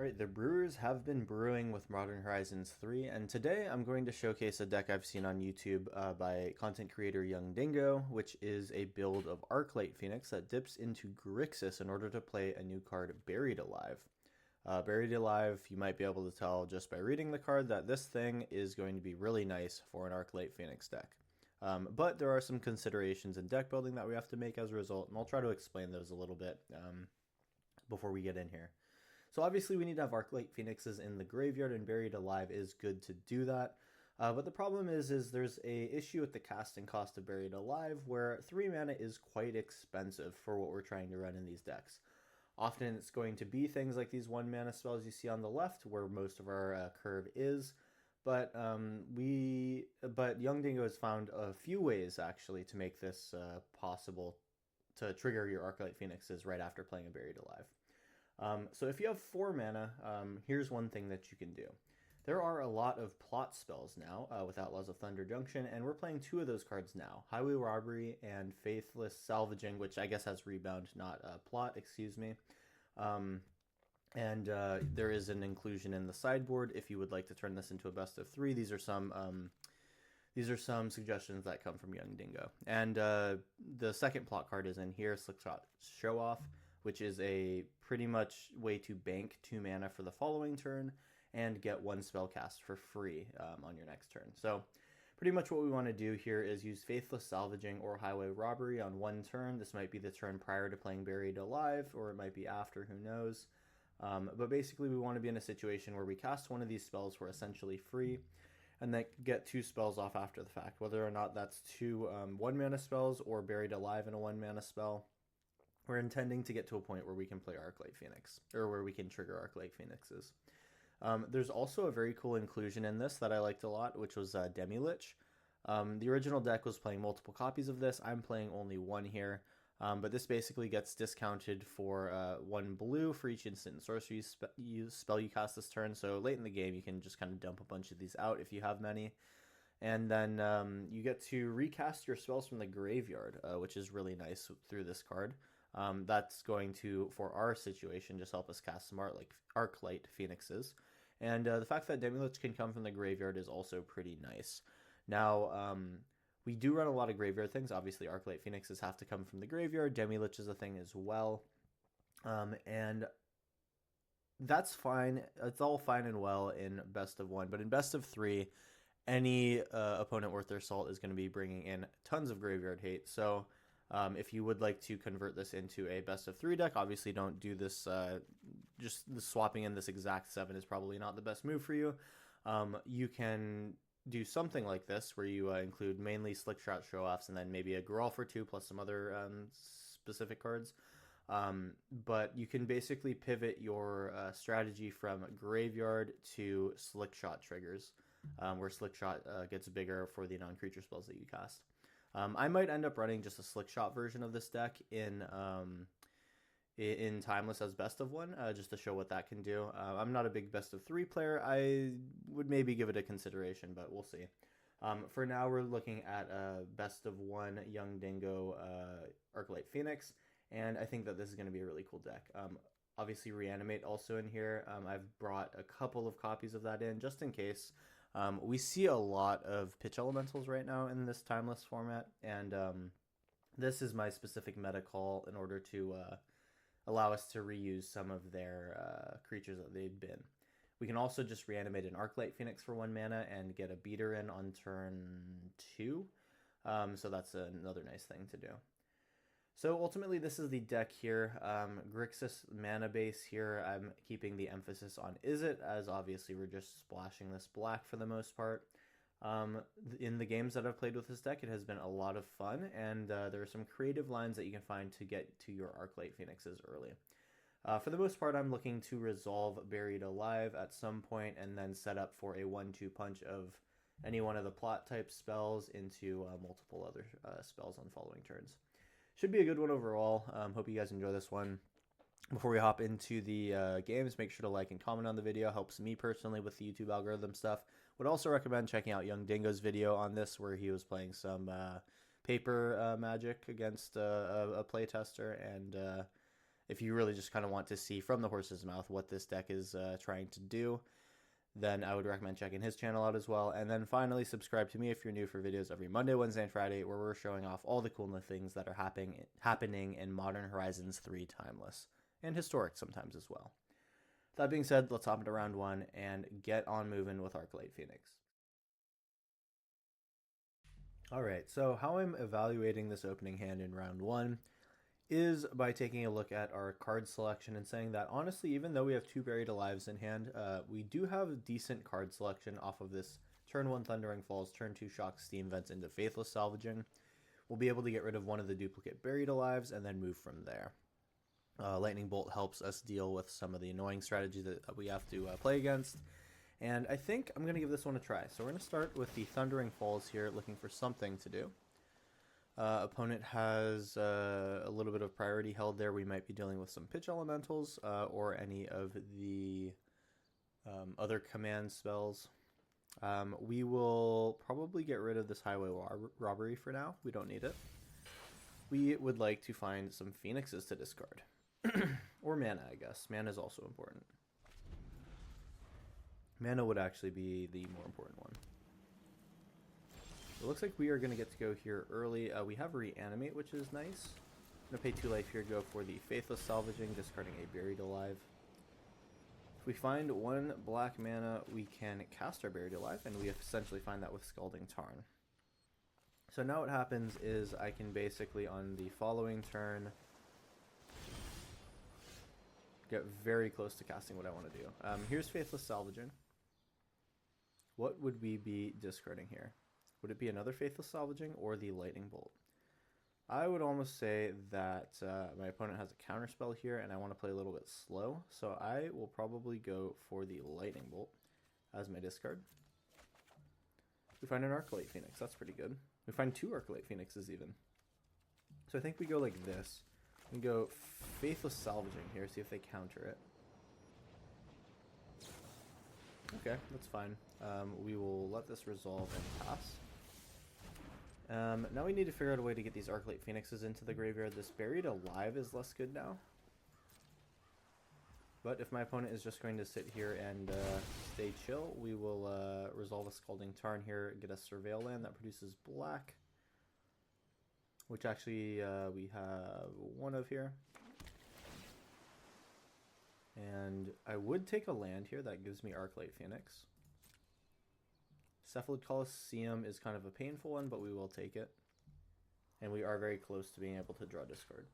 Alright, the Brewers have been brewing with Modern Horizons 3, and today I'm going to showcase a deck I've seen on YouTube by content creator Young Dingo, which is a build of Arclight Phoenix that dips into Grixis in order to play a new card, Buried Alive. Buried Alive, you might be able to tell just by reading the card that this thing is going to be really nice for an Arclight Phoenix deck. But there are some considerations in deck building that we have to make as a result, and I'll try to explain those a little bit before we get in here. So obviously we need to have Arclight Phoenixes in the graveyard, and Buried Alive is good to do that. But the problem is there's a issue with the casting cost of Buried Alive, where 3 mana is quite expensive for what we're trying to run in these decks. Often it's going to be things like these 1 mana spells you see on the left, where most of our curve is. But Young Dingo has found a few ways actually to make this possible to trigger your Arclight Phoenixes right after playing a Buried Alive. So if you have 4 mana, here's one thing that you can do. There are a lot of plot spells now with Outlaws of Thunder Junction, and we're playing 2 of those cards now. Highway Robbery and Faithless Salvaging, which I guess has Rebound, not plot, excuse me. There is an inclusion in the sideboard if you would like to turn this into a best of 3. These are some suggestions that come from Young Dingo. And the second plot card is in here, Slickshot Show Off, which is a pretty much way to bank 2 mana for the following turn and get 1 spell cast for free on your next turn. So pretty much what we want to do here is use Faithless Salvaging or Highway Robbery on 1 turn. This might be the turn prior to playing Buried Alive, or it might be after, who knows. But basically we want to be in a situation where we cast one of these spells for essentially free, and then get 2 spells off after the fact, whether or not that's 2 1 mana spells or Buried Alive in a 1 mana spell. We're intending to get to a point where we can play Arclight Phoenix, or where we can trigger Arclight Phoenixes. There's also a very cool inclusion in this that I liked a lot, which was Demi-Lich. The original deck was playing multiple copies of this. I'm playing only 1 here, but this basically gets discounted for 1 blue for each instant and sorcery spell you cast this turn. So late in the game, you can just kind of dump a bunch of these out if you have many. And then you get to recast your spells from the graveyard, which is really nice through this card. That's going to, for our situation, just help us cast some Arclight Phoenixes. And the fact that Demi-Lich can come from the graveyard is also pretty nice. Now, we do run a lot of graveyard things. Obviously, Arclight Phoenixes have to come from the graveyard. Demi-Lich is a thing as well. And that's fine. It's all fine and well in best of 1. But in best of 3, any opponent worth their salt is going to be bringing in tons of graveyard hate. So if you would like to convert this into a best of 3 deck, obviously don't do this. Just the swapping in this exact 7 is probably not the best move for you. You can do something like this where you include mainly Slickshot Show-Offs and then maybe a Geralt for 2 plus some other specific cards. But you can basically pivot your strategy from graveyard to Slickshot triggers, where Slickshot gets bigger for the non-creature spells that you cast. I might end up running just a Slickshot version of this deck in Timeless as best of 1, just to show what that can do. I'm not a big best of 3 player. I would maybe give it a consideration, but we'll see. For now, we're looking at best of 1 Young Dingo Arclight Phoenix, and I think that this is going to be a really cool deck. Obviously, Reanimate also in here. I've brought a couple of copies of that in just in case. We see a lot of pitch elementals right now in this Timeless format, and this is my specific meta call in order to allow us to reuse some of their creatures that they've been. We can also just reanimate an Arclight Phoenix for 1 mana and get a beater in on turn 2, so that's another nice thing to do. So ultimately, this is the deck here. Grixis mana base here. I'm keeping the emphasis on Izzet, as obviously we're just splashing this black for the most part. In the games that I've played with this deck, it has been a lot of fun, and there are some creative lines that you can find to get to your Arclight Phoenixes early. For the most part, I'm looking to resolve Buried Alive at some point and then set up for a 1-2 punch of any one of the plot type spells into multiple other spells on following turns. Should be a good one overall. Hope you guys enjoy this one. Before we hop into the games, make sure to like and comment on the video. Helps me personally with the YouTube algorithm stuff. Would also recommend checking out Young Dingo's video on this, where he was playing some paper magic against a playtester, and if you really just kind of want to see from the horse's mouth what this deck is trying to do, then I would recommend checking his channel out as well. And then finally, subscribe to me if you're new for videos every Monday, Wednesday, and Friday, where we're showing off all the cool new things that are happening in Modern Horizons 3 Timeless, and Historic sometimes as well. That being said, let's hop into round 1 and get on moving with Arclight Phoenix. Alright, so how I'm evaluating this opening hand in round 1 is by taking a look at our card selection and saying that honestly, even though we have 2 Buried Alives in hand, we do have decent card selection off of this turn 1 Thundering Falls, turn 2 Shock Steam Vents into Faithless Salvaging. We'll be able to get rid of one of the duplicate Buried Alives and then move from there. Lightning Bolt helps us deal with some of the annoying strategies that we have to play against. And I think I'm going to give this one a try. So we're going to start with the Thundering Falls here, looking for something to do. Opponent has a little bit of priority held there. We might be dealing with some pitch elementals or any of the other command spells. We will probably get rid of this Highway Robbery for now. We don't need it. We would like to find some Phoenixes to discard. Or mana, I guess. Mana is also important. Mana would actually be the more important one. It looks like we are going to get to go here early. We have Reanimate, which is nice. I'm going to pay 2 life here, go for the Faithless Salvaging, discarding a Buried Alive. If we find 1 black mana, we can cast our Buried Alive, and we essentially find that with Scalding Tarn. So now what happens is I can basically, on the following turn, get very close to casting what I want to do. Here's Faithless Salvaging. What would we be discarding here? Would it be another Faithless Salvaging or the Lightning Bolt? I would almost say that my opponent has a counterspell here and I want to play a little bit slow, so I will probably go for the Lightning Bolt as my discard. We find an Arclight Phoenix, that's pretty good. We find 2 Arclight Phoenixes even. So I think we go like this. We go Faithless Salvaging here, see if they counter it. Okay, that's fine. We will let this resolve and pass. Now we need to figure out a way to get these Arclight Phoenixes into the graveyard. This Buried Alive is less good now. But if my opponent is just going to sit here and stay chill, we will resolve a Scalding Tarn here, get a Surveil land that produces black. Which actually we have 1 of here. And I would take a land here that gives me Arclight Phoenix. Cephalid Colosseum is kind of a painful one, but we will take it. And we are very close to being able to draw discard.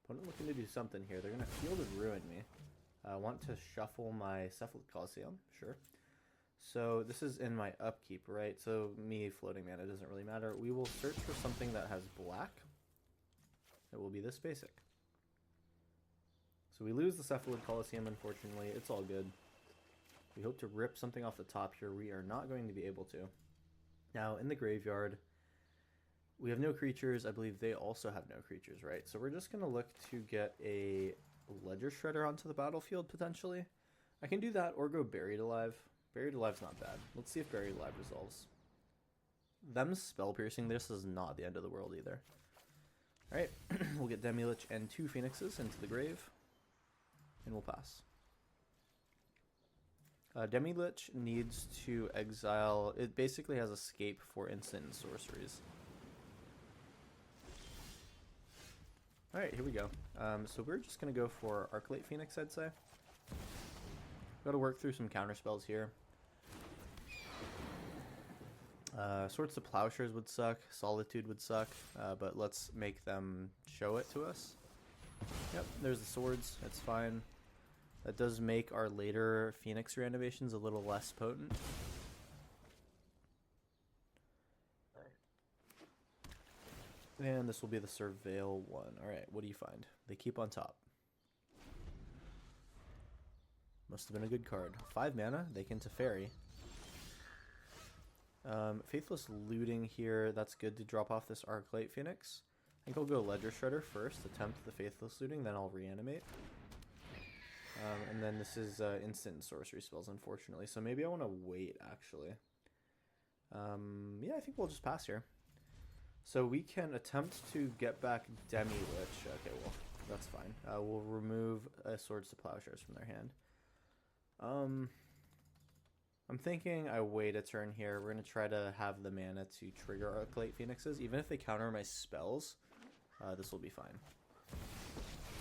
Opponent looking to do something here. They're going to Field of Ruin me. I want to shuffle my Cephalid Colosseum, sure. So this is in my upkeep, right? So me floating mana doesn't really matter. We will search for something that has black. It will be this basic. So we lose the Cephalid Colosseum, unfortunately. It's all good. We hope to rip something off the top here. We are not going to be able to. Now, in the graveyard, we have no creatures. I believe they also have no creatures, right? So we're just going to look to get a Ledger Shredder onto the battlefield, potentially. I can do that or go Buried Alive. Buried Alive's not bad. Let's see if Buried Alive resolves. Them Spell Piercing this is not the end of the world either. Alright, we'll get Demi-Lich and 2 Phoenixes into the grave. And we'll pass. Demi-Lich needs to exile... It basically has escape for instant and sorceries. Alright, here we go. So we're just going to go for Arclight Phoenix, I'd say. Got to work through some counterspells here. Swords to Plowshares would suck. Solitude would suck. But let's make them show it to us. Yep, there's the swords. It's fine. That does make our later Phoenix reanimations a little less potent. And this will be the Surveil one. Alright, what do you find? They keep on top. Must have been a good card. 5 mana, they can Teferi. Faithless Looting here, that's good to drop off this Arclight Phoenix. I think I'll go Ledger Shredder first, attempt the Faithless Looting, then I'll reanimate. And then this is instant sorcery spells, unfortunately, so maybe I want to wait, actually. Yeah, I think we'll just pass here. So we can attempt to get back Demi-Lich. Okay, well, that's fine. We'll remove Swords to Plowshares from their hand. I'm thinking I wait a turn here. We're going to try to have the mana to trigger Arclight Phoenixes. Even if they counter my spells, this will be fine.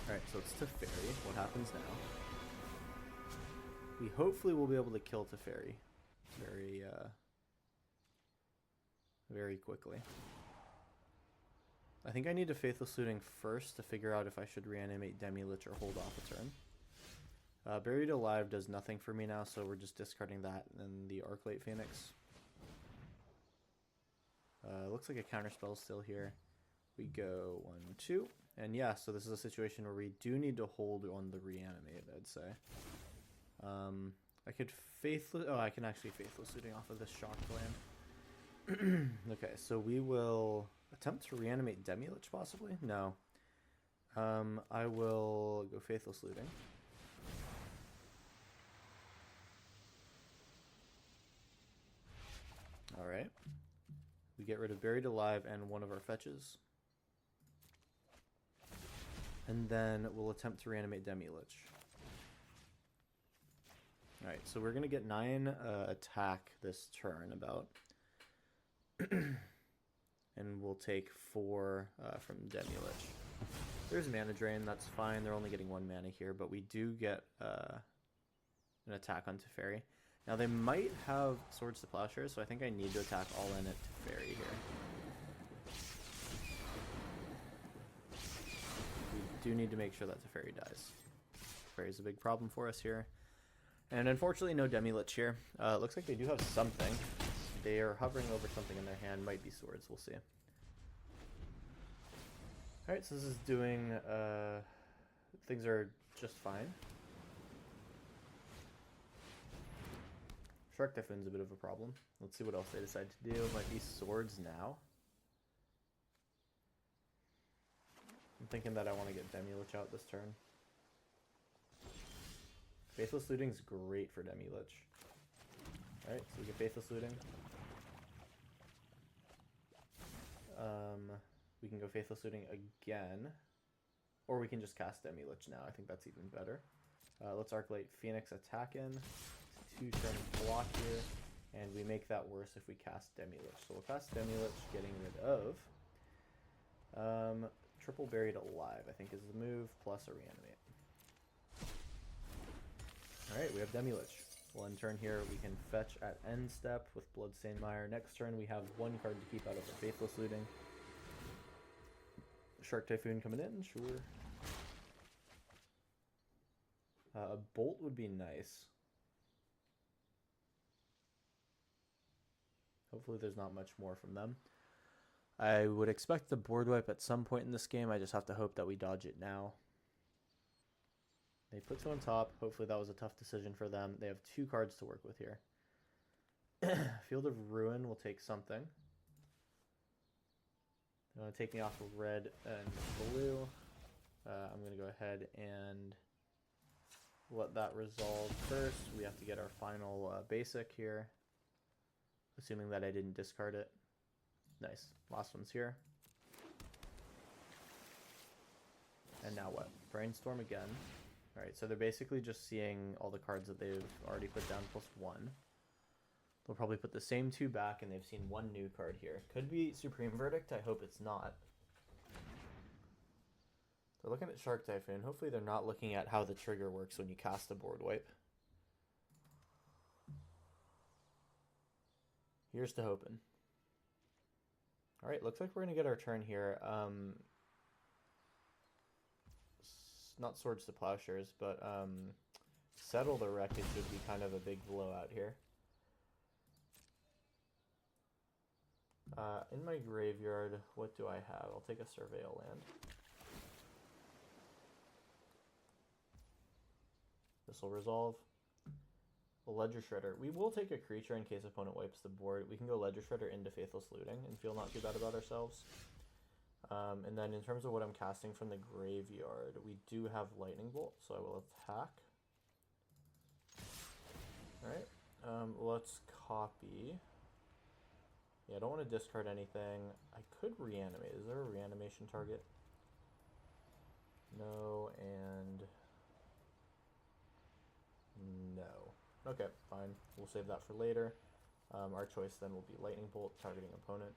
Alright, so it's Teferi. What happens now? We hopefully will be able to kill Teferi very quickly. I think I need to Faithless Looting first to figure out if I should reanimate Demi-Lich or hold off a turn. Buried Alive does nothing for me now, so we're just discarding that and the Arclight Phoenix. Looks like a counterspell is still here. We go 1, 2. And yeah, so this is a situation where we do need to hold on the reanimate, I'd say. I could Faithless... Oh, I can actually Faithless Looting off of this Shocked Land. Okay, so we will attempt to reanimate Demi-Lich, possibly? No. I will go Faithless Looting. Alright. We get rid of Buried Alive and one of our fetches. And then we'll attempt to reanimate Demi-Lich. Alright, so we're going to get 9 attack this turn, about. And we'll take 4 from Demi-Lich. There's mana drain, that's fine. They're only getting 1 mana here, but we do get an attack on Teferi. Now they might have Swords to Plowshares, so I think I need to attack all in at Teferi here. We do need to make sure that Teferi dies. Teferi is a big problem for us here. And unfortunately no Demi-Lich here. It looks like they do have something. They are hovering over something in their hand. Might be swords, we'll see. Alright, so this is doing... things are just fine. Shark Typhoon's a bit of a problem. Let's see what else they decide to do. Might be swords now. I'm thinking that I want to get Demi-Lich out this turn. Faithless Looting's great for Demi-Lich. Alright, so we get Faithless Looting. We can go Faithless Looting again. Or we can just cast Demi-Lich now. I think that's even better. Let's Arclight Phoenix attack in. 2-turn block here. And we make that worse if we cast Demi-Lich. So we'll cast Demi-Lich, getting rid of... Triple Buried Alive, I think is the move, plus a reanimate. Alright, we have Demi-Lich. One turn here, we can fetch at end step with Bloodstained Mire. Next turn, we have 1 card to keep out of our Faithless Looting. Shark Typhoon coming in, sure. A Bolt would be nice. Hopefully there's not much more from them. I would expect the board wipe at some point in this game. I just have to hope that we dodge it now. They put 2 on top. Hopefully that was a tough decision for them. They have 2 cards to work with here. Field of Ruin will take something. They want to take me off of red and blue. I'm going to go ahead and let that resolve first. We have to get our final basic here. Assuming that I didn't discard it. Nice. Last one's here. And now what? Brainstorm again. Alright, so they're basically just seeing all the cards that they've already put down plus 1. They'll probably put the same 2 back, and they've seen 1 new card here. Could be Supreme Verdict. I hope it's not. They're looking at Shark Typhoon. Hopefully they're not looking at how the trigger works when you cast a board wipe. Here's to hoping. Alright, looks like we're going to get our turn here. Not Swords to Plowshares, but Settle the Wreckage would be kind of a big blowout here. In my graveyard, what do I have? I'll take a Surveil land. This will resolve. A Ledger Shredder. We will take a creature in case opponent wipes the board. We can go Ledger Shredder into Faithless Looting and feel not too bad about ourselves. And then in terms of what I'm casting from the graveyard, we do have Lightning Bolt, so I will attack. Alright, let's copy Yeah, I don't want to discard anything. I could reanimate. Is there a reanimation target? No, and no. Okay, fine. We'll save that for later. Our choice then will be Lightning Bolt targeting opponent.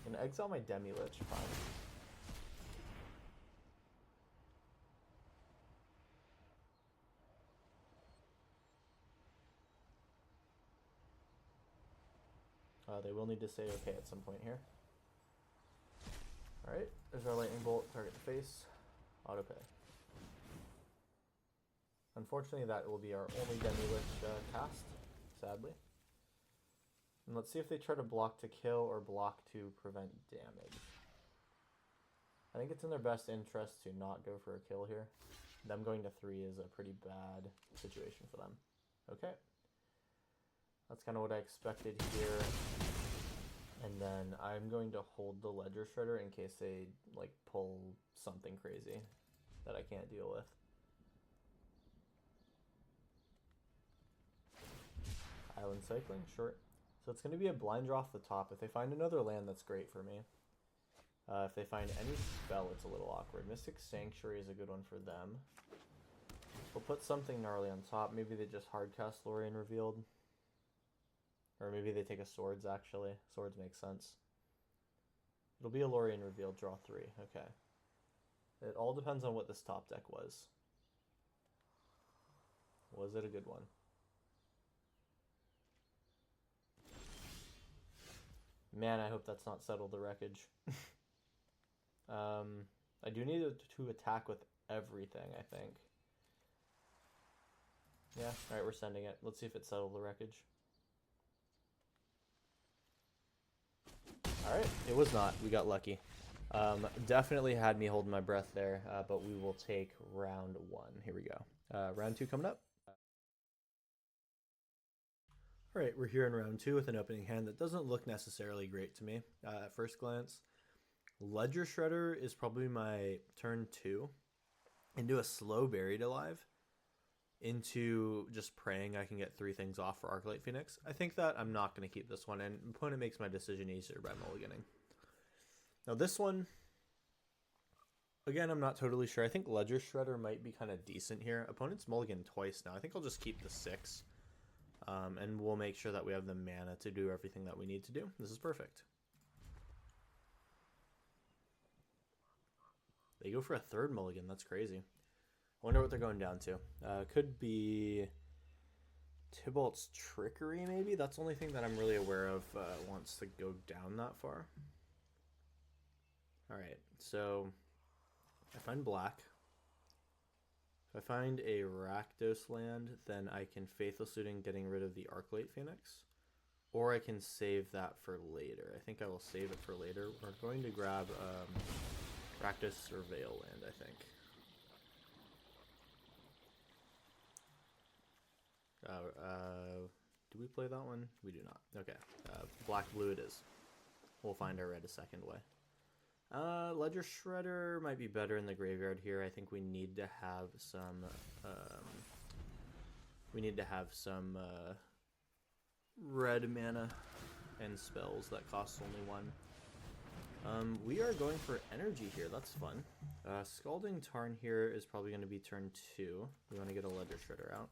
I'm gonna exile my Demi-Lich, fine. They will need to say okay at some point here. Alright, there's our Lightning Bolt, target the face, autopay. Unfortunately, that will be our only Demi-Lich cast, sadly. And let's see if they try to block to kill or block to prevent damage. I think it's in their best interest to not go for a kill here. Them going to 3 is a pretty bad situation for them. Okay. That's kind of what I expected here. And then I'm going to hold the Ledger Shredder in case they like pull something crazy that I can't deal with. Island cycling, sure. So it's going to be a blind draw off the top. If they find another land, that's great for me. If they find any spell, it's a little awkward. Mystic Sanctuary is a good one for them. We'll put something gnarly on top. Maybe they just hardcast Lorien Revealed. Or maybe they take a Swords, actually. Swords makes sense. It'll be a Lorien Revealed, draw 3. Okay. It all depends on what this top deck was. Was it a good one? Man, I hope that's not Settle the Wreckage. I do need to attack with everything, I think. Yeah, alright, we're sending it. Let's see if it Settle the Wreckage. Alright, it was not. We got lucky. Definitely had me holding my breath there, but we will take round 1. Here we go. Round 2 coming up. Alright, we're here in round 2 with an opening hand that doesn't look necessarily great to me at first glance. Ledger Shredder is probably my turn 2. Into a slow Buried Alive. Into just praying I can get 3 things off for Arclight Phoenix. I think that I'm not going to keep this one, and opponent makes my decision easier by mulliganing. Now this one, again, I'm not totally sure. I think Ledger Shredder might be kind of decent here. Opponent's mulligan twice now. I think I'll just keep the 6. And we'll make sure that we have the mana to do everything that we need to do. This is perfect. They go for a 3rd mulligan. That's crazy. I wonder what they're going down to. Could be Tybalt's Trickery, maybe? That's the only thing that I'm really aware of wants to go down that far. Alright, so I find black. If I find a Rakdos land, then I can Faithless Looting, getting rid of the Arclight Phoenix. Or I can save that for later. I think I will save it for later. We're going to grab Rakdos Surveil land, I think. Do we play that one? We do not. Okay. Black-blue it is. We'll find our red a second way. Ledger Shredder might be better in the graveyard here. I think we need to have some red mana and spells that cost only 1. We are going for energy here. That's fun. Scalding Tarn here is probably going to be turn 2. We want to get a Ledger Shredder out.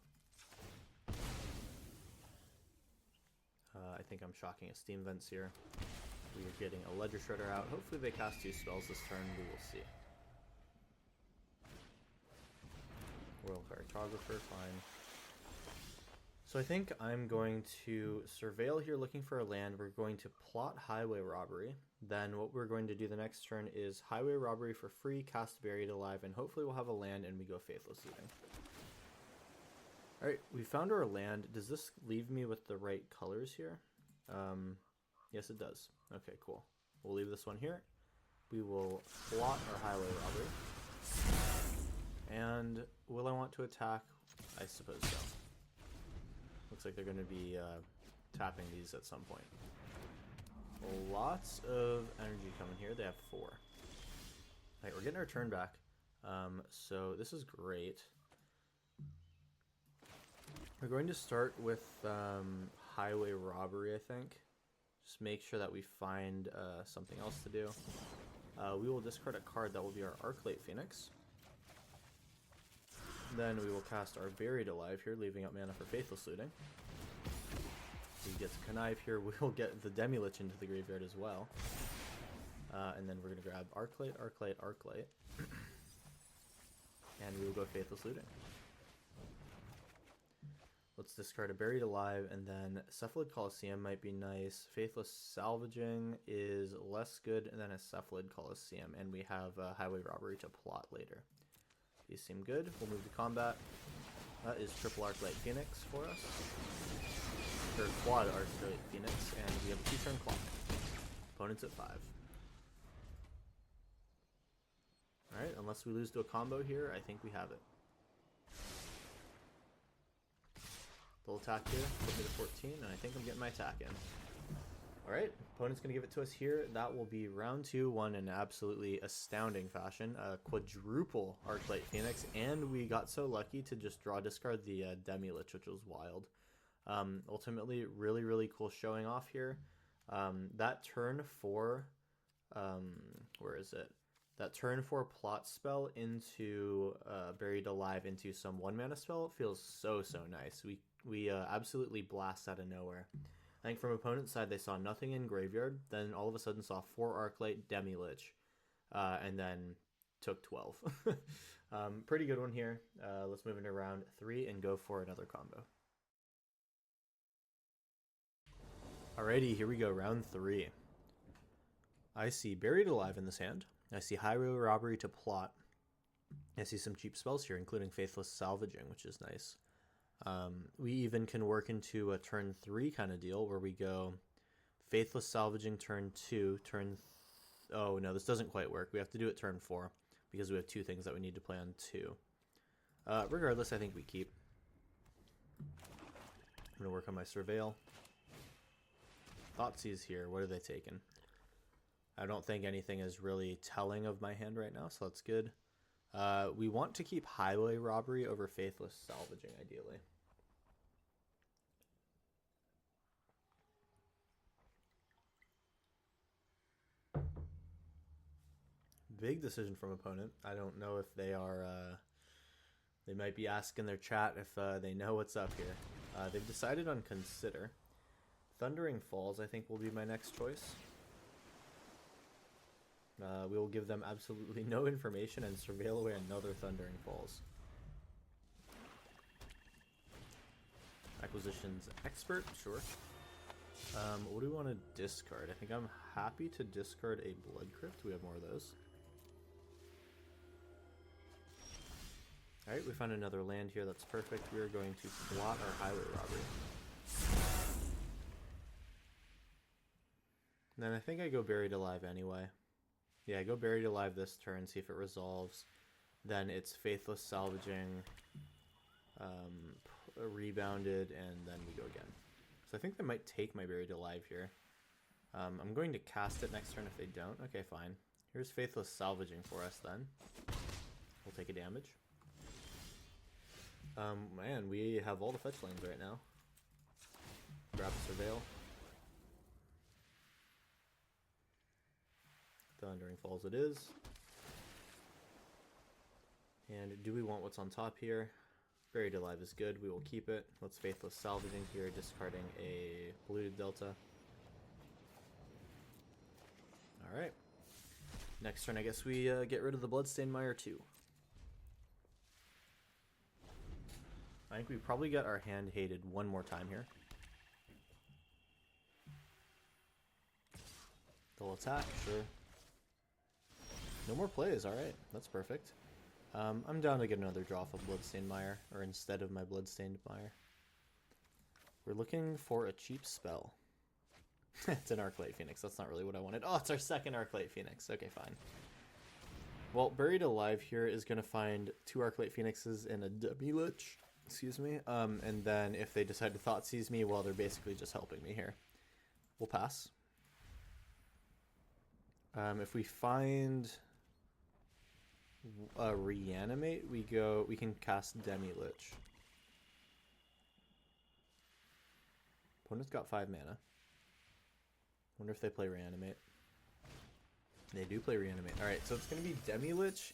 I think I'm shocking at Steam Vents here. We are getting a Ledger Shredder out. Hopefully they cast 2 spells this turn. We will see. Royal Cartographer, fine. So I think I'm going to Surveil here looking for a land. We're going to plot Highway Robbery. Then what we're going to do the next turn is Highway Robbery for free, cast Buried Alive, and hopefully we'll have a land and we go Faithless Looting. Alright, we found our land. Does this leave me with the right colors here? Yes, it does. Okay, cool. We'll leave this one here. We will plot our Highway Robbery. And will I want to attack? I suppose so. Looks like they're going to be tapping these at some point. Lots of energy coming here. They have 4. Alright, we're getting our turn back. So this is great. We're going to start with Highway Robbery, I think. Just make sure that we find something else to do. We will discard a card that will be our Arclight Phoenix. Then we will cast our Buried Alive here, leaving up mana for Faithless Looting. We get to connive here. We'll get the Demi-Lich into the graveyard as well. And then we're going to grab Arclight, Arclight, Arclight. And we will go Faithless Looting. Let's discard a Buried Alive, and then Cephalid Coliseum might be nice. Faithless Salvaging is less good than a Cephalid Coliseum, and we have Highway Robbery to plot later. These seem good. We'll move to combat. That is triple Arclight Phoenix for us. Or quad Arclight Phoenix, and we have a 2-turn clock. Opponent's at 5. Alright, unless we lose to a combo here, I think we have it. Full attack here, put me to 14, and I think I'm getting my attack in. Alright, opponent's going to give it to us here. That will be round 2, won in absolutely astounding fashion. Quadruple Arclight Phoenix, and we got so lucky to just draw discard the Demi-Lich, which was wild. Ultimately, really, really cool showing off here. That turn 4, where is it? That turn 4 plot spell into Buried Alive into some 1-mana spell feels so nice. We absolutely blast out of nowhere. I think from opponent's side they saw nothing in graveyard, then all of a sudden saw 4 Arclight, Demi-Lich, and then took 12. Pretty good one here. Let's move into round 3 and go for another combo. Alrighty, here we go, round 3. I see Buried Alive in this hand. I see Highway Robbery to plot. I see some cheap spells here, including Faithless Salvaging, which is nice. We even can work into a turn 3 kind of deal where we go Faithless Salvaging turn 2, oh no, this doesn't quite work. We have to do it turn 4 because we have 2 things that we need to play on 2. Regardless, I think we keep. I'm going to work on my Surveil. Thoughtseize here. What are they taking? I don't think anything is really telling of my hand right now, so that's good. We want to keep Highway Robbery over Faithless Salvaging, ideally. Big decision from opponent. I don't know if they are... they might be asking their chat if they know what's up here. They've decided on Consider. Thundering Falls, I think, will be my next choice. We will give them absolutely no information and surveil away another Thundering Falls. Acquisitions Expert, sure. What do we want to discard? I think I'm happy to discard a Blood Crypt. We have more of those. Alright, we found another land here. That's perfect. We are going to blot our Highway Robbery. And then I think I go Buried Alive anyway. Yeah, go Buried Alive this turn, see if it resolves. Then it's Faithless Salvaging, Rebounded, and then we go again. So I think they might take my Buried Alive here. I'm going to cast it next turn if they don't. Okay, fine. Here's Faithless Salvaging for us then. We'll take a damage. Man, we have all the fetch lands right now. Grab a Surveil. Thundering Falls it is. And do we want what's on top here? Buried Alive is good. We will keep it. Let's Faithless Salvaging here, discarding a Polluted Delta. Alright. Next turn, I guess we get rid of the Bloodstained Mire too. I think we probably got our hand hated one more time here. Full attack, sure. No more plays, alright. That's perfect. I'm down to get another draw for Bloodstained Mire, or instead of my Bloodstained Mire. We're looking for a cheap spell. It's an Arclight Phoenix, that's not really what I wanted. Oh, it's our second Arclight Phoenix. Okay, fine. Well, Buried Alive here is going to find 2 Arclight Phoenixes and a Demi-Lich. Excuse me. And then if they decide to Thoughtseize me, well, they're basically just helping me here. We'll pass. If we find Reanimate, we can cast Demi-Lich. Opponent's got 5 mana. Wonder if they play Reanimate. They do play Reanimate. Alright, so it's going to be Demi-Lich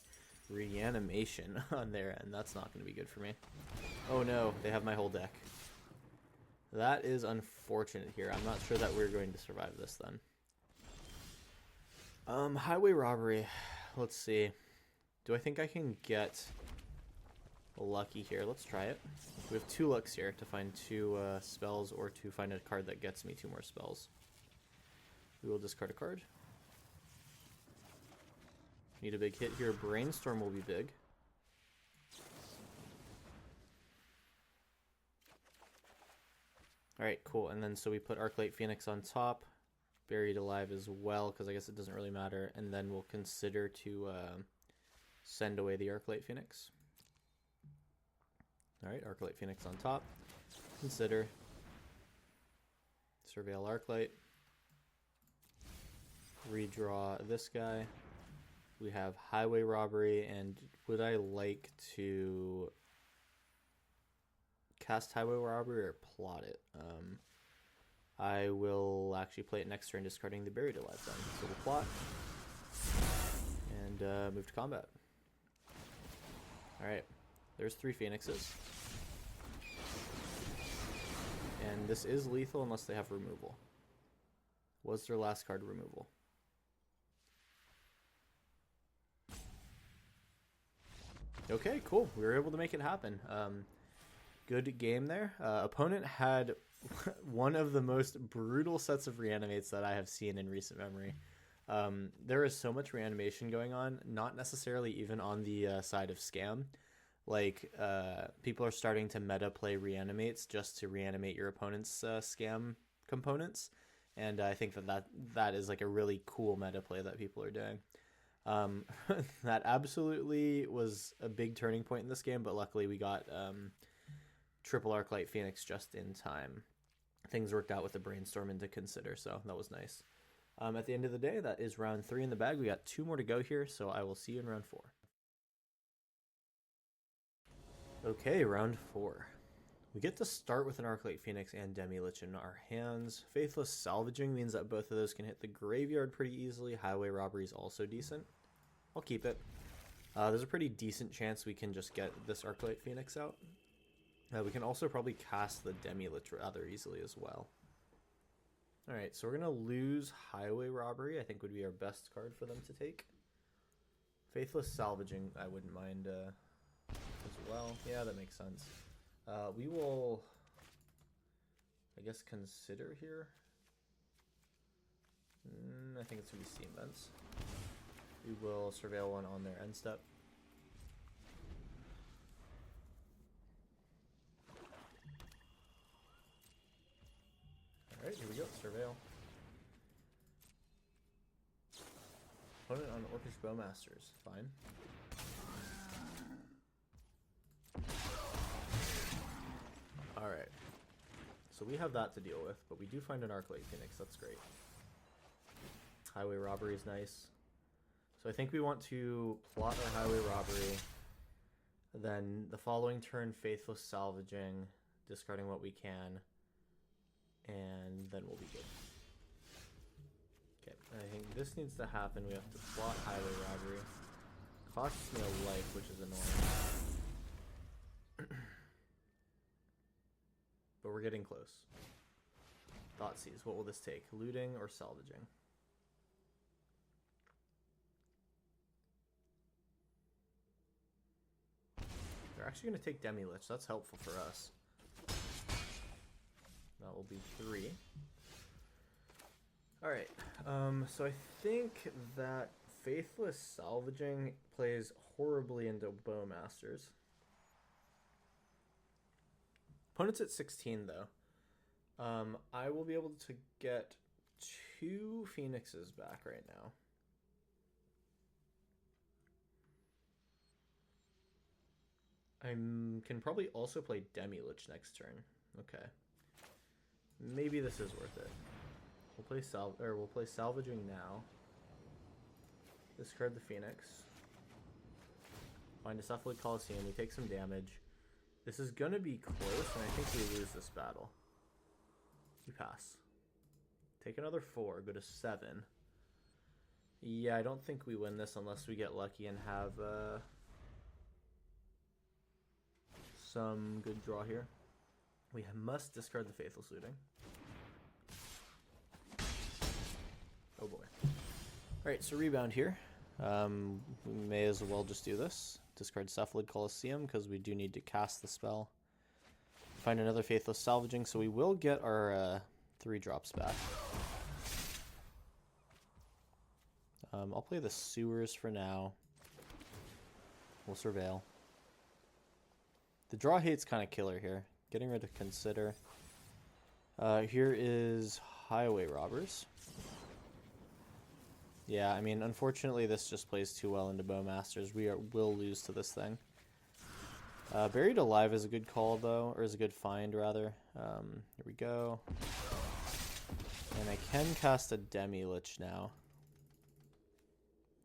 Reanimation on their end. That's not going to be good for me. Oh no, they have my whole deck. That is unfortunate here. I'm not sure that we're going to survive this then. Highway Robbery. Let's see. Do I think I can get lucky here? Let's try it. We have 2 lucks here to find 2 spells or to find a card that gets me 2 more spells. We will discard a card. Need a big hit here. Brainstorm will be big. Alright, cool. And then so we put Arclight Phoenix on top. Buried Alive as well, because I guess it doesn't really matter. And then we'll consider to send away the Arclight Phoenix. Alright, Arclight Phoenix on top. Consider. Surveil Arclight. Redraw this guy. We have Highway Robbery, and would I like to cast Highway Robbery or plot it? I will actually play it next turn, discarding the Buried Alive then. So we'll plot and move to combat. Alright, there's 3 Phoenixes. And this is lethal unless they have removal. Was their last card removal? Okay, cool. We were able to make it happen. Good game there. Opponent had one of the most brutal sets of reanimates that I have seen in recent memory. There is so much reanimation going on, not necessarily even on the side of scam. Like, people are starting to meta play reanimates just to reanimate your opponent's scam components. And I think that is like a really cool meta play that people are doing. That absolutely was a big turning point in this game, but luckily we got triple Arclight Phoenix just in time. Things worked out with the Brainstorm and to consider, so that was nice. At the end of the day, that is round 3 in the bag. We got 2 more to go here, so I will see you in round 4. Okay, round 4. We get to start with an Arclight Phoenix and Demi-Lich in our hands. Faithless Salvaging means that both of those can hit the graveyard pretty easily. Highway Robbery is also decent. I'll keep it. There's a pretty decent chance we can just get this Arclight Phoenix out. We can also probably cast the Demi-Lich rather easily as well. Alright, so we're going to lose Highway Robbery. I think would be our best card for them to take. Faithless Salvaging, I wouldn't mind as well. Yeah, that makes sense. We will, I guess, consider here. I think it's going to be Steam Vents. We will surveil one on their end step. Alright, here we go. Surveil. Opponent on Orcish Bowmasters. Fine. Alright. So we have that to deal with, but we do find an Arclight Phoenix. That's great. Highway Robbery is nice. So I think we want to plot our Highway Robbery. Then the following turn, Faithless Salvaging, discarding what we can. And then we'll be good. Okay, I think this needs to happen. We have to plot Highway Robbery. Costs me a life, which is annoying. But we're getting close. Thoughtseize. What will this take? Looting or salvaging? They're actually going to take Demi-Lich. That's helpful for us. That will be 3. Alright, so I think that Faithless Salvaging plays horribly into Bowmasters. Opponent's at 16, though. I will be able to get 2 Phoenixes back right now. I can probably also play Demi-Lich next turn. Okay. Maybe this is worth it. We'll play Salvaging now. Discard the Phoenix. Find a Cephalid Coliseum. We take some damage. This is gonna be close, and I think we lose this battle. you pass. Take another 4, go to 7. Yeah, I don't think we win this unless we get lucky and have some good draw here. We must discard the Faithless Looting. Oh boy. Alright, so rebound here. We may as well just do this. Discard Cephalid Colosseum because we do need to cast the spell. Find another Faithless Salvaging, so we will get our 3 drops back. I'll play the Sewers for now. We'll Surveil. The draw hate's kind of killer here. Getting rid of Consider. Here is Highway Robbers. Yeah, I mean, unfortunately, this just plays too well into Bowmasters. We will lose to this thing. Buried Alive is a good call, though, or is a good find, rather. Here we go. And I can cast a Demi-Lich now.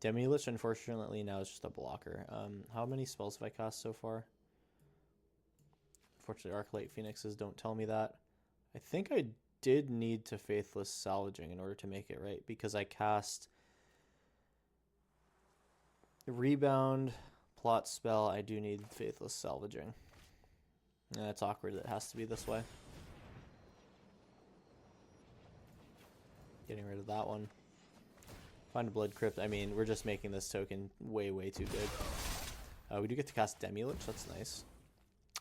Demi-Lich, unfortunately, now is just a blocker. How many spells have I cast so far? Unfortunately, Arclight Phoenixes don't tell me that. I think I did need to Faithless Salvaging in order to make it right, because I cast Rebound, Plot Spell. I do need Faithless Salvaging. It's awkward that it has to be this way. Getting rid of that one. Find a Blood Crypt. I mean, we're just making this token way, way too good. We do get to cast Demi-Lich. That's nice.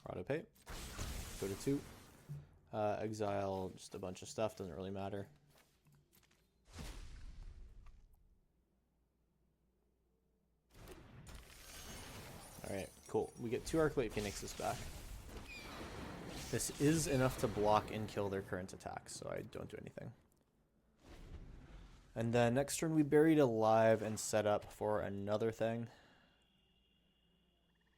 Autopay. Go to 2. Exile just a bunch of stuff. Doesn't really matter. Alright, cool. We get 2 Arclight Phoenixes back. This is enough to block and kill their current attacks, so I don't do anything. And then next turn we Buried Alive and set up for another thing.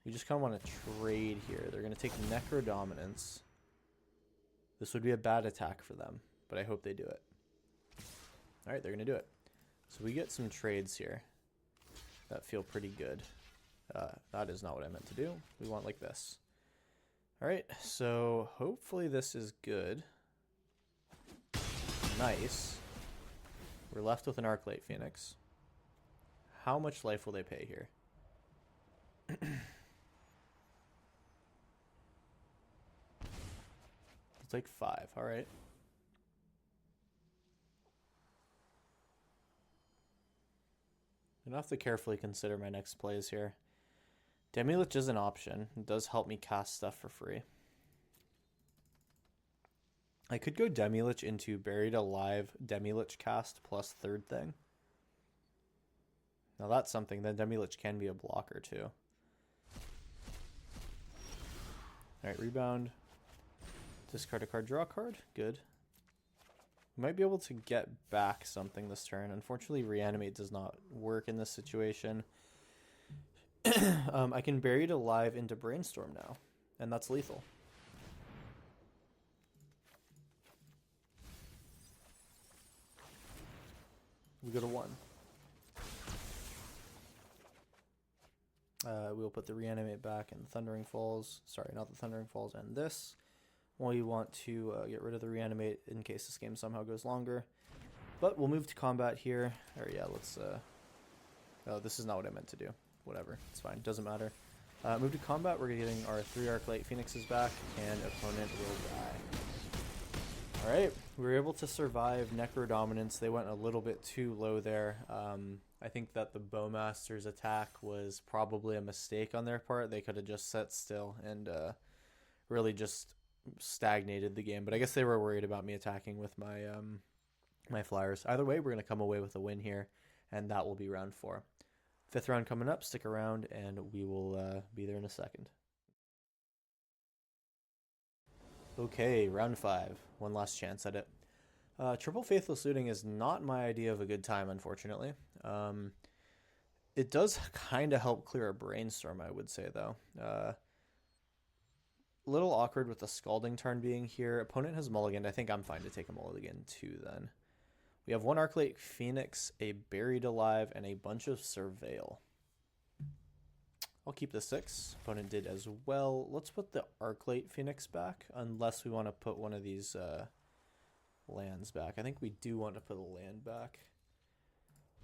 We just kind of want to trade here. They're going to take Necro Dominance. This would be a bad attack for them, but I hope they do it. Alright, they're going to do it. So we get some trades here that feel pretty good. That is not what I meant to do. We want like this. Alright, so hopefully this is good. Nice. We're left with an Arclight Phoenix. How much life will they pay here? It's like 5, alright. I'm gonna have to carefully consider my next plays here. Demi-Lich is an option. It does help me cast stuff for free. I could go Demi-Lich into Buried Alive, Demi-Lich cast plus 3rd thing. Now that's something. Then Demi-Lich can be a blocker too. Alright, rebound. Discard a card, draw a card. Good. We might be able to get back something this turn. Unfortunately, Reanimate does not work in this situation. I can Buried Alive into Brainstorm now, and that's lethal. We go to 1. We'll put the Reanimate back and the Thundering Falls. Sorry, not the Thundering Falls and this. We want to get rid of the Reanimate in case this game somehow goes longer. But we'll move to combat here. Or yeah, let's... Oh, this is not what I meant to do. Whatever, it's fine, doesn't matter. Move to combat, we're getting our 3 Arclight Phoenixes back, and opponent will die. Alright, we were able to survive Necro Dominance. They went a little bit too low there. I think that the Bowmaster's attack was probably a mistake on their part. They could have just sat still and really just stagnated the game. But I guess they were worried about me attacking with my my flyers. Either way, we're going to come away with a win here, and that will be round 4. 5th round coming up. Stick around, and we will be there in a second. Okay, round 5. One last chance at it. Triple Faithless Looting is not my idea of a good time, unfortunately. It does kind of help clear a Brainstorm, I would say, though. A little awkward with the Scalding Tarn being here. Opponent has mulliganed. I think I'm fine to take a mulligan too, then. We have 1 Arclight Phoenix, a Buried Alive, and a bunch of Surveil. I'll keep the 6. Opponent did as well. Let's put the Arclight Phoenix back, unless we want to put one of these lands back. I think we do want to put a land back.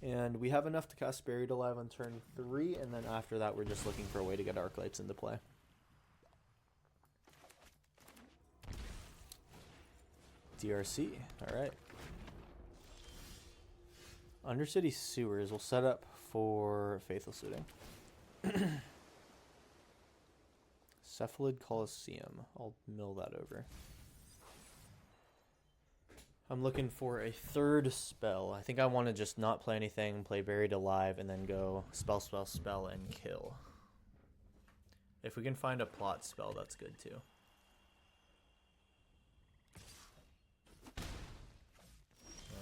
And we have enough to cast Buried Alive on turn 3, and then after that we're just looking for a way to get Arclights into play. DRC, alright. Undercity Sewers will set up for Faithless Looting. Cephalid Coliseum, I'll mill that over. I'm looking for a third spell. I think I want to just not play anything, play Buried Alive, and then go spell, spell, spell, and kill. If we can find a plot spell, that's good too.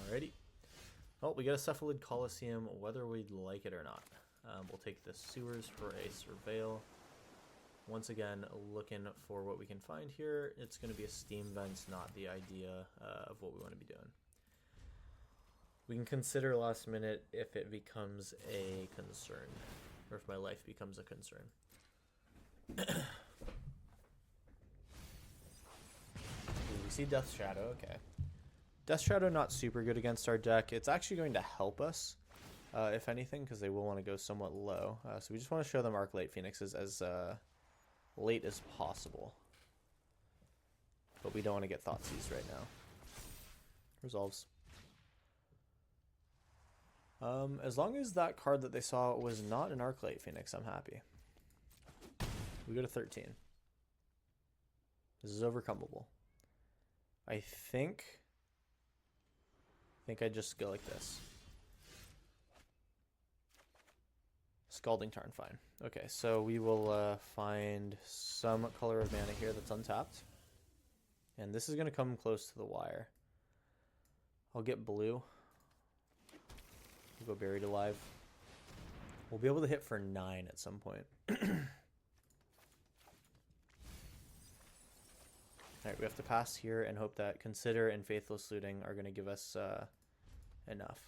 Alrighty. Well, we got a Cephalid Coliseum, whether we like it or not. We'll take the Sewers for a Surveil. Once again, looking for what we can find here. It's going to be a Steam Vent, not the idea of what we want to be doing. We can consider last minute if it becomes a concern, or if my life becomes a concern. We see Death Shadow, okay. Death Shadow not super good against our deck. It's actually going to help us, if anything, because they will want to go somewhat low. So we just want to show them Arclight Phoenixes as late as possible. But we don't want to get Thoughtseize right now. Resolves. As long as that card that they saw was not an Arclight Phoenix, I'm happy. We go to 13. This is overcomable. I think I just go like this. Scalding Tarn, fine. Okay, so we will find some color of mana here that's untapped. And this is going to come close to the wire. I'll get blue. We'll go Buried Alive. We'll be able to hit for 9 at some point. Alright, we have to pass here and hope that Consider and Faithless Looting are going to give us enough.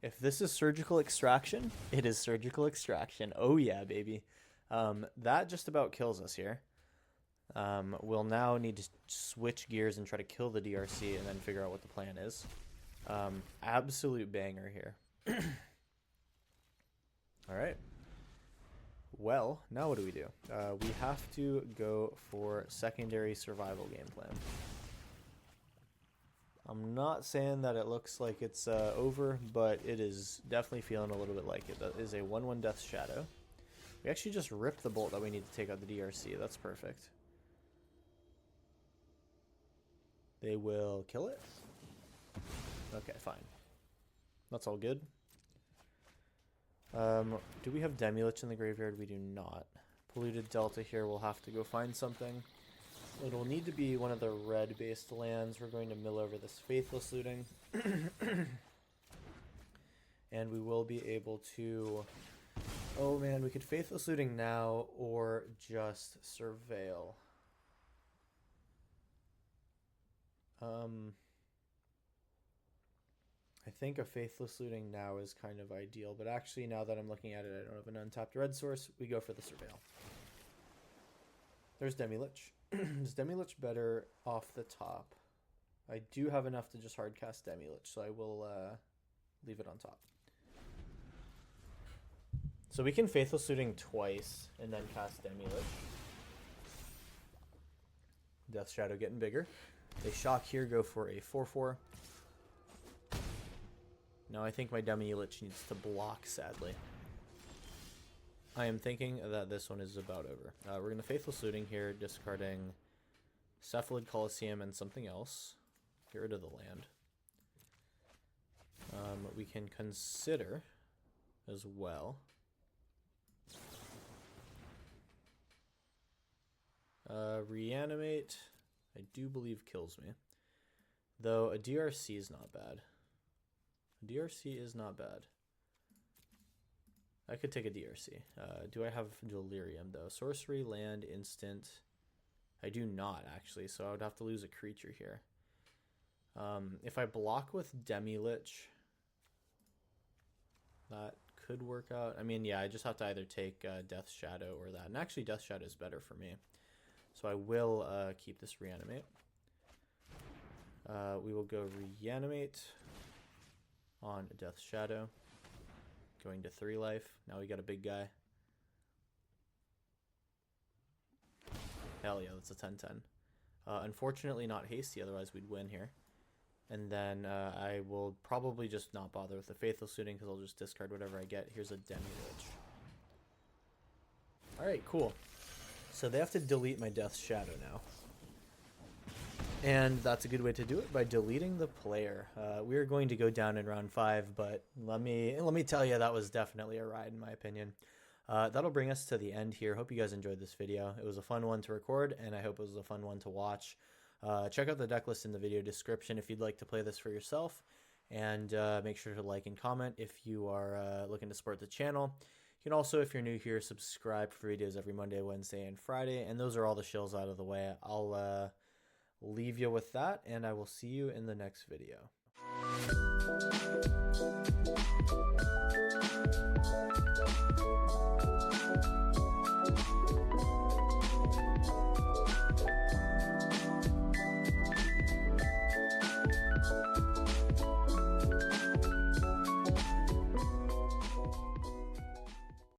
If this is Surgical Extraction, it is Surgical Extraction. Oh yeah, baby. That just about kills us here. We'll now need to switch gears and try to kill the DRC and then figure out what the plan is. Absolute banger here. Alright. Well, now what do? We have to go for secondary survival game plan. I'm not saying that it looks like it's over, but it is definitely feeling a little bit like it. That is a 1/1 Death Shadow. We actually just ripped the bolt that we need to take out the DRC. That's perfect. They will kill it? Okay, fine. That's all good. Do we have Demilich in the graveyard? We do not. Polluted Delta here. We'll have to go find something. It'll need to be one of the red-based lands. We're going to mill over this Faithless Looting. And we will be able to... Oh man, we could Faithless Looting now or just Surveil. I think a Faithless Looting now is kind of ideal, but actually now that I'm looking at it, I don't have an untapped red source. We go for the Surveil. There's Demilich. Is Demilich better off the top? I do have enough to just hardcast Demilich, so I will leave it on top. So we can Faithless Looting twice and then cast Demilich. Death Shadow getting bigger. They shock here, go for a 4/4. Now I think my Demilich needs to block, sadly. I am thinking that this one is about over. We're going to Faithless Looting here, discarding Cephalid Coliseum and something else. Get rid of the land. We can Consider as well. Reanimate, I do believe kills me. Though a DRC is not bad. A DRC is not bad. I could take a DRC. Do I have Delirium though? Sorcery, land, instant. I do not actually, so I would have to lose a creature here. If I block with Demilich, that could work out. I mean, yeah, I just have to either take Death Shadow or that. And actually, Death Shadow is better for me. So I will keep this Reanimate. We will go reanimate on a Death Shadow, going to 3 life. Now we got a big guy. Hell yeah, that's a 10-10. Unfortunately not hasty, otherwise we'd win here. And then I will probably just not bother with the Faithful Suiting because I'll just discard whatever I get. Here's a Demi-Lich. Alright, cool. So they have to delete my Death Shadow now. And that's a good way to do it, by deleting the player. We are going to go down in round 5, but let me tell you, that was definitely a ride in my opinion. That'll bring us to the end here. Hope you guys enjoyed this video. It was a fun one to record, and I hope it was a fun one to watch. Check out the deck list in the video description if you'd like to play this for yourself. And make sure to like and comment if you are looking to support the channel. You can also, if you're new here, subscribe for videos every Monday, Wednesday, and Friday. And those are all the shills out of the way. I'll leave you with that, and I will see you in the next video.